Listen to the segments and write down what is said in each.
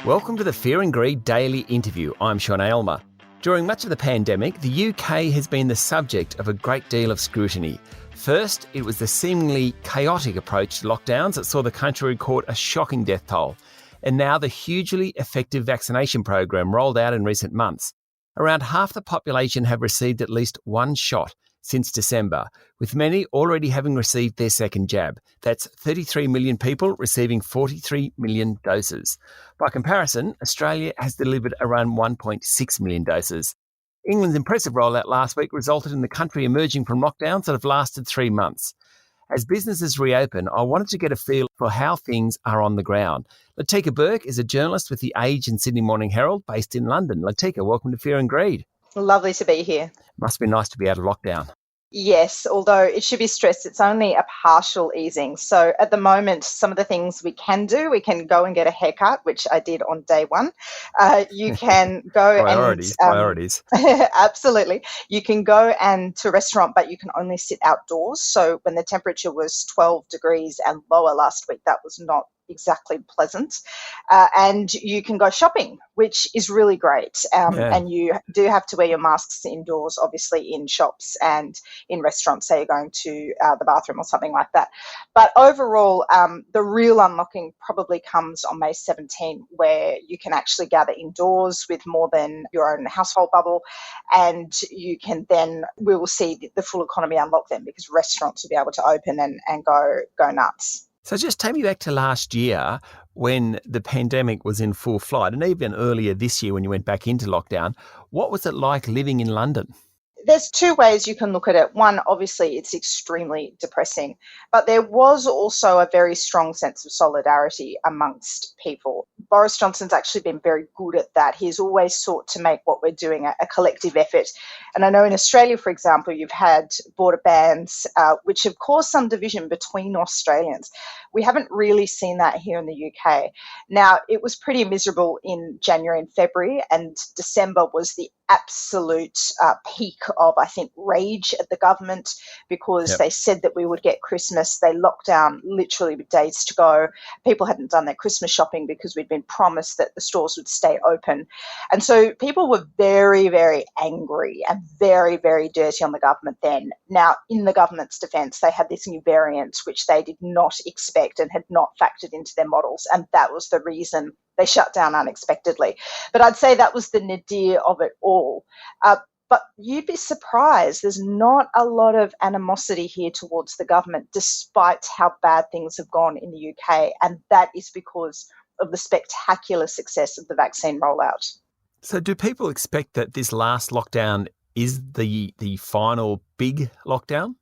Welcome to the Fear and Greed Daily Interview. I'm Sean Aylmer. During much of the pandemic, the UK has been the subject of a great deal of scrutiny. First, it was the seemingly chaotic approach to lockdowns that saw the country record a shocking death toll. And now the hugely effective vaccination program rolled out in recent months. Around half the population have received at least one shot since December, with many already having received their second jab. That's 33 million people receiving 43 million doses. By comparison, Australia has delivered around 1.6 million doses. England's impressive rollout last week resulted in the country emerging from lockdowns that have lasted 3 months. As businesses reopen, I wanted to get a feel for how things are on the ground. Latika Bourke is a journalist with The Age and Sydney Morning Herald based in London. Latika, welcome to Fear and Greed. Lovely to be here. Must be nice to be out of lockdown. Yes, although it should be stressed, it's only a partial easing. So at the moment, some of the things we can do, we can go and get a haircut, which I did on day one. You can go Priorities. Absolutely. You can go and to a restaurant, but you can only sit outdoors. So when the temperature was 12 degrees and lower last week, that was not exactly pleasant. And you can go shopping, which is really great. And you do have to wear your masks indoors, obviously in shops and in restaurants, say you're going to the bathroom or something like that. But overall, the real unlocking probably comes on May 17, where you can actually gather indoors with more than your own household bubble. And you can then, we will see the full economy unlock then, because restaurants will be able to open and go nuts. So just take me back to last year when the pandemic was in full flight, and even earlier this year when you went back into lockdown. What was it like living in London? There's two ways you can look at it. One, obviously, it's extremely depressing, but there was also a very strong sense of solidarity amongst people. Boris Johnson's actually been very good at that. He's always sought to make what we're doing a collective effort. And I know in Australia, for example, you've had border bans, which have caused some division between Australians. We haven't really seen that here in the UK. Now, it was pretty miserable in January and February, and December was the absolute peak of, I think, rage at the government because they said that we would get Christmas. They locked down literally with days to go. People hadn't done their Christmas shopping because we'd been promised that the stores would stay open. And so people were very, very angry and very, very dirty on the government then. Now, in the government's defence, they had this new variant which they did not expect and had not factored into their models, and that was the reason they shut down unexpectedly. But I'd say that was the nadir of it all. But you'd be surprised, there's not a lot of animosity here towards the government, despite how bad things have gone in the UK. And that is because of the spectacular success of the vaccine rollout. So do people expect that this last lockdown is the final big lockdown?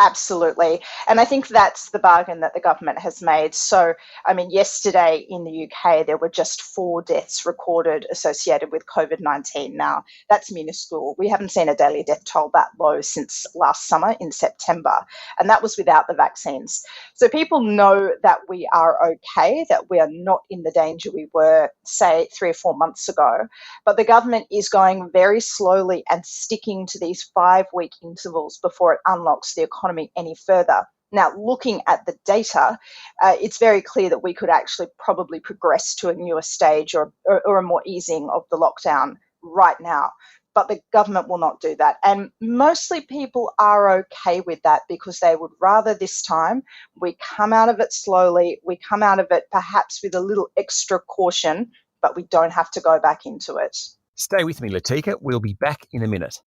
Absolutely. And I think that's the bargain that the government has made. So, I mean, yesterday in the UK, there were just 4 deaths recorded associated with COVID-19. Now, that's minuscule. We haven't seen a daily death toll that low since last summer in September, and that was without the vaccines. So people know that we are okay, that we are not in the danger we were, say, 3 or 4 months ago. But the government is going very slowly and sticking to these 5-week intervals before it unlocks the economy any further. Now, looking at the data, it's very clear that we could actually probably progress to a newer stage or a more easing of the lockdown right now. But the government will not do that. And mostly people are okay with that because they would rather this time we come out of it slowly, we come out of it perhaps with a little extra caution, but we don't have to go back into it. Stay with me, Latika. We'll be back in a minute.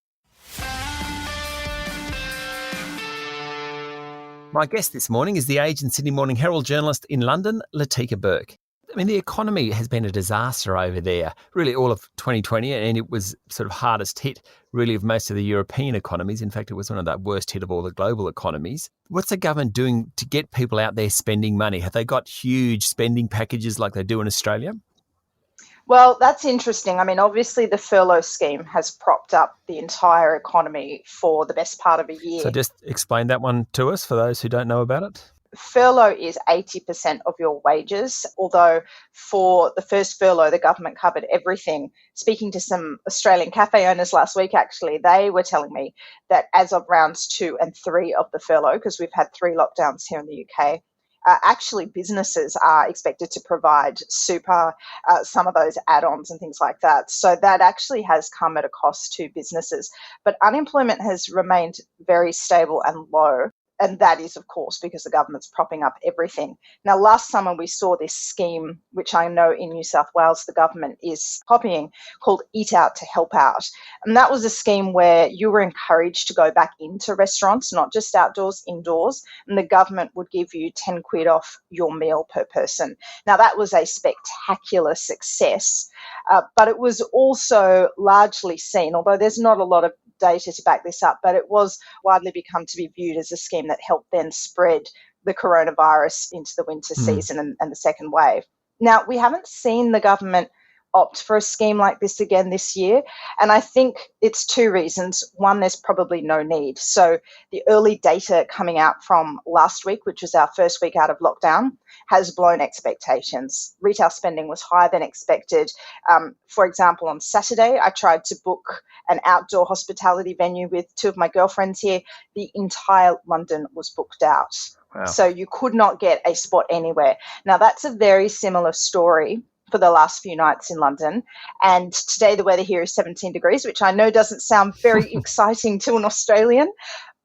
My guest this morning is The Age and Sydney Morning Herald journalist in London, Latika Bourke. I mean, the economy has been a disaster over there, really all of 2020, and it was sort of hardest hit, really, of most of the European economies. In fact, it was one of the worst hit of all the global economies. What's the government doing to get people out there spending money? Have they got huge spending packages like they do in Australia? Well, that's interesting. I mean, obviously the furlough scheme has propped up the entire economy for the best part of a year. So just explain that one to us for those who don't know about it. Furlough is 80% of your wages, although for the first furlough, the government covered everything. Speaking to some Australian cafe owners last week, actually, they were telling me that as of rounds 2 and 3 of the furlough, because we've had 3 lockdowns here in the UK, actually businesses are expected to provide super, some of those add-ons and things like that. So that actually has come at a cost to businesses. But unemployment has remained very stable and low. And that is, of course, because the government's propping up everything. Now, last summer, we saw this scheme, which I know in New South Wales the government is copying, called Eat Out to Help Out. And that was a scheme where you were encouraged to go back into restaurants, not just outdoors, indoors, and the government would give you 10 quid off your meal per person. Now, that was a spectacular success, but it was also largely seen, although there's not a lot of data to back this up, but it was widely become to be viewed as a scheme that helped then spread the coronavirus into the winter season and the second wave. Now, we haven't seen the government opt for a scheme like this again this year, and I think it's two reasons. One, there's probably no need. So the early data coming out from last week, which was our first week out of lockdown, has blown expectations. Retail spending was higher than expected. For example, on Saturday, I tried to book an outdoor hospitality venue with two of my girlfriends here. The entire London was booked out. Wow. So you could not get a spot anywhere. Now, that's a very similar story for the last few nights in London. And today the weather here is 17 degrees, which I know doesn't sound very exciting to an Australian.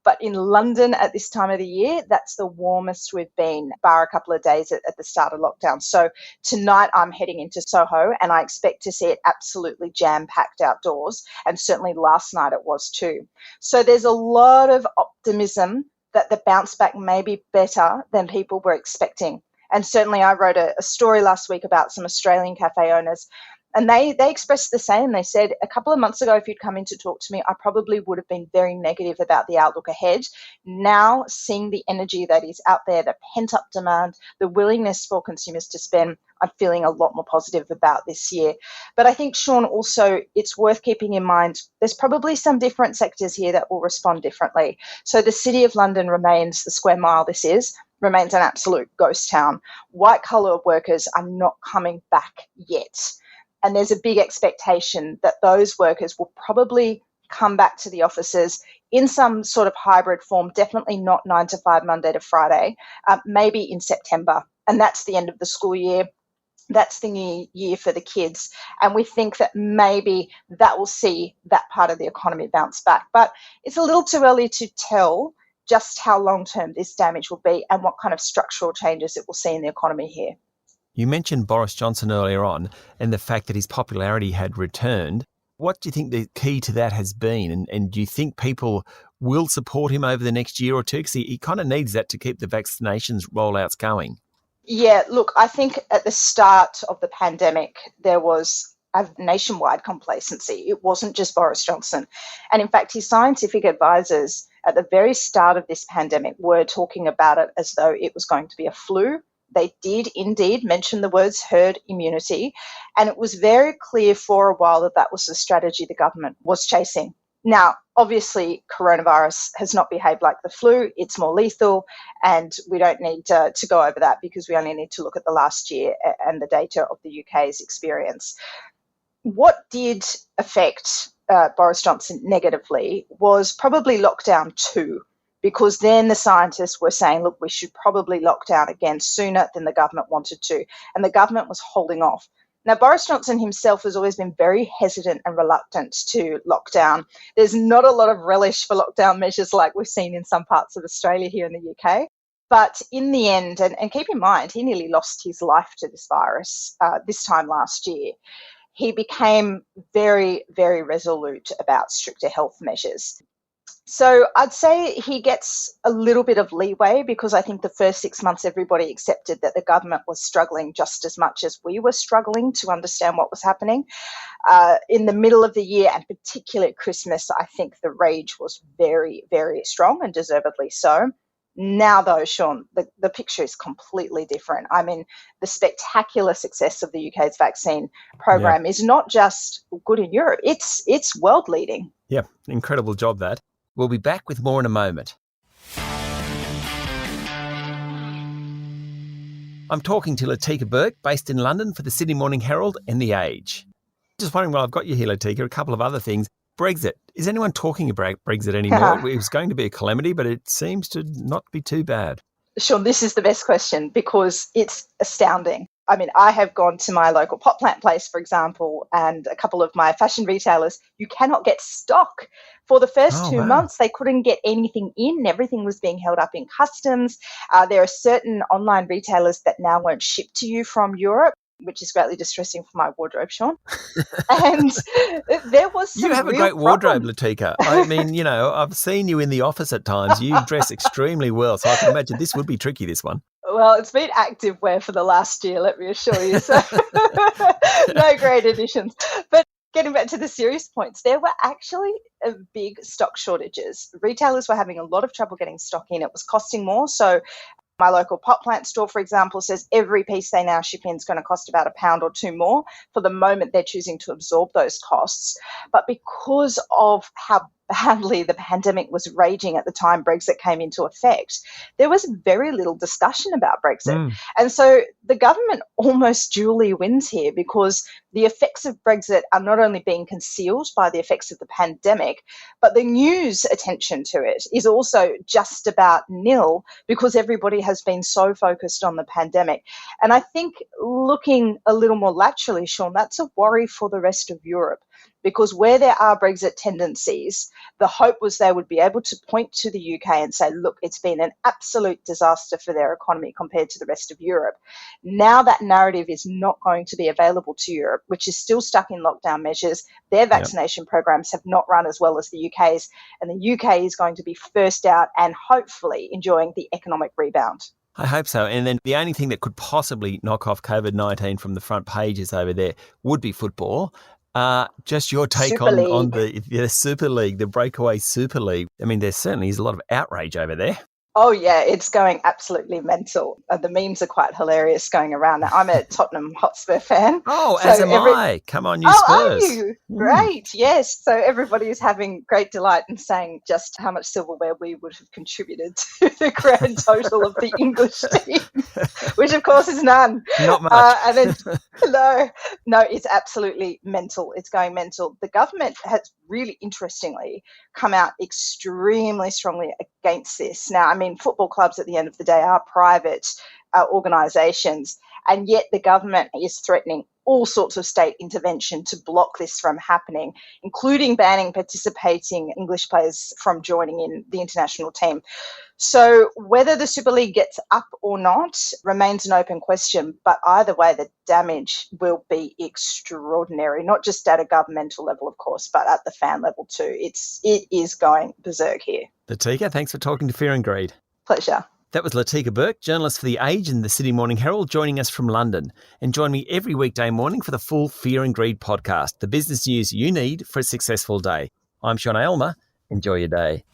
But in London at this time of the year, that's the warmest we've been, bar a couple of days at the start of lockdown. So tonight I'm heading into Soho and I expect to see it absolutely jam-packed outdoors. And certainly last night it was too. So there's a lot of optimism that the bounce back may be better than people were expecting. And certainly I wrote a story last week about some Australian cafe owners, and they expressed the same. They said, a couple of months ago, if you'd come in to talk to me, I probably would have been very negative about the outlook ahead. Now, seeing the energy that is out there, the pent-up demand, the willingness for consumers to spend, I'm feeling a lot more positive about this year. But I think, Sean, also it's worth keeping in mind there's probably some different sectors here that will respond differently. So the City of London remains, the square mile this is, remains an absolute ghost town. White-collar workers are not coming back yet. And there's a big expectation that those workers will probably come back to the offices in some sort of hybrid form, definitely not 9 to 5, Monday to Friday, maybe in September. And that's the end of the school year. That's the new year for the kids. And we think that maybe that will see that part of the economy bounce back. But it's a little too early to tell just how long-term this damage will be and what kind of structural changes it will see in the economy here. You mentioned Boris Johnson earlier on and the fact that his popularity had returned. What do you think the key to that has been? And do you think people will support him over the next year or two? Because he kind of needs that to keep the vaccinations rollouts going. Yeah, look, I think at the start of the pandemic, there was a nationwide complacency. It wasn't just Boris Johnson. And in fact, his scientific advisors at the very start of this pandemic were talking about it as though it was going to be a flu. They did indeed mention the words herd immunity, and it was very clear for a while that that was the strategy the government was chasing. Now, obviously, coronavirus has not behaved like the flu. It's more lethal, and we don't need to go over that because we only need to look at the last year and the data of the UK's experience. What did affect Boris Johnson negatively was probably lockdown 2. Because then the scientists were saying, look, we should probably lock down again sooner than the government wanted to. And the government was holding off. Now, Boris Johnson himself has always been very hesitant and reluctant to lock down. There's not a lot of relish for lockdown measures like we've seen in some parts of Australia here in the UK. But in the end, and keep in mind, he nearly lost his life to this virus this time last year. He became very, very resolute about stricter health measures. So I'd say he gets a little bit of leeway because I think the first 6 months everybody accepted that the government was struggling just as much as we were struggling to understand what was happening. In the middle of the year and particularly at Christmas, I think the rage was very, very strong and deservedly so. Now, though, Sean, the picture is completely different. I mean, the spectacular success of the UK's vaccine program is not just good in Europe, it's world leading. Yeah, incredible job that. We'll be back with more in a moment. I'm talking to Latika Bourke, based in London for the Sydney Morning Herald and The Age. Just wondering, while I've got you here, Latika, a couple of other things. Brexit. Is anyone talking about Brexit anymore? It was going to be a calamity, but it seems to not be too bad. Sean, this is the best question because it's astounding. I mean, I have gone to my local pot plant place, for example, and a couple of my fashion retailers. You cannot get stock. For the first Oh, 2 months, they couldn't get anything in. Everything was being held up in customs. There are certain online retailers that now won't ship to you from Europe, which is greatly distressing for my wardrobe, Sean. And there was some You have a real great wardrobe, problems. Latika. I mean, I've seen you in the office at times. You dress extremely well, so I can imagine this would be tricky, this one. Well, it's been active wear for the last year, let me assure you. So no great additions. But getting back to the serious points, there were actually big stock shortages. Retailers were having a lot of trouble getting stock in. It was costing more. So my local pot plant store, for example, says every piece they now ship in is going to cost about £1 or two more for the moment they're choosing to absorb those costs. But because of how badly the pandemic was raging at the time Brexit came into effect, there was very little discussion about Brexit. And so the government almost dually wins here because the effects of Brexit are not only being concealed by the effects of the pandemic, but the news attention to it is also just about nil because everybody has been so focused on the pandemic. And I think looking a little more laterally, Sean, that's a worry for the rest of Europe. Because where there are Brexit tendencies, the hope was they would be able to point to the UK and say, look, it's been an absolute disaster for their economy compared to the rest of Europe. Now that narrative is not going to be available to Europe, which is still stuck in lockdown measures. Their vaccination programs have not run as well as the UK's, and the UK is going to be first out and hopefully enjoying the economic rebound. I hope so. And then the only thing that could possibly knock off COVID-19 from the front pages over there would be football. Just your take on the Super League, the breakaway Super League. I mean, there certainly is a lot of outrage over there. Oh, yeah, it's going absolutely mental. The memes are quite hilarious going around. Now, I'm a Tottenham Hotspur fan. Oh, so as am I. Come on, you Spurs. Are you? Great, yes. So everybody is having great delight in saying just how much silverware we would have contributed to the grand total of the English team, which, of course, is none. Not much. And then, no, it's absolutely mental. It's going mental. The government has really interestingly come out extremely strongly against this. Now, I mean, football clubs at the end of the day are private organisations, and yet the government is threatening all sorts of state intervention to block this from happening, including banning participating English players from joining in the international team. So whether the Super League gets up or not remains an open question, but either way, the damage will be extraordinary, not just at a governmental level, of course, but at the fan level too. It is going berserk here. Latika, thanks for talking to Fear and Greed. Pleasure. That was Latika Bourke, journalist for The Age and the Sydney Morning Herald, joining us from London. And join me every weekday morning for the full Fear and Greed podcast, the business news you need for a successful day. I'm Sean Aylmer. Enjoy your day.